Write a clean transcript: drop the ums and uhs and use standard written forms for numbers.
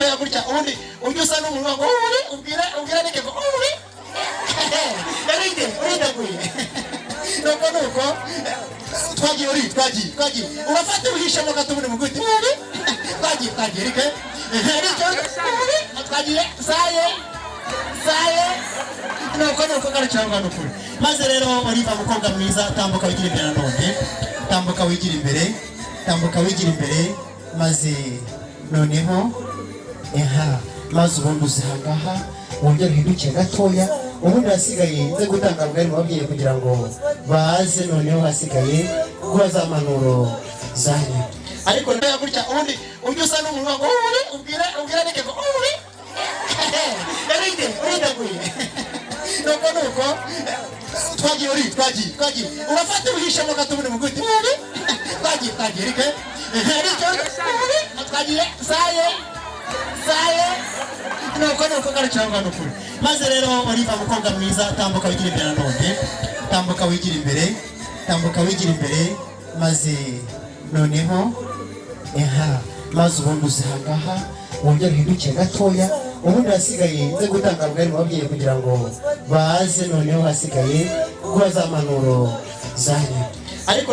ndaya gutya ubundi ujye usa n'umuntu ngo ubwira neke ngo eride uriteguye nuko twagiye urafata uhishamo gatubune mu gute twagiye rike twagiye saye nuko garacanga n'ukuri maze rero Oliva mukobwa mwiza tambuka wigira imbere none tambuka wigira imbere maze noneho maze ubundi uzihangaha wongera uhindukiye gatoya ubundi hasigaye nze gutanga bwari mu babyeyi kugira ngo baze noneho hasigaye guha za manuro zanyu ariko ndaya gutya ubundi ujye usa n'umuntu ngo ubwira neke ngo eride uriteguye nuko twagiye urafata uhishamo gatubune mu gute twagiye rike twagiye saye nuko garacanga n'ukuri maze rero Oliva mukobwa mwiza tambuka wigira imbere none tambuka wigira imbere maze noneho maze ubundi uzihangaha wongera uhindukiye gatoya ubundi hasigaye nze gutanga bwari mu babyeyi kugira ngo baze noneho hasigaye guha za manuro zanyu ariko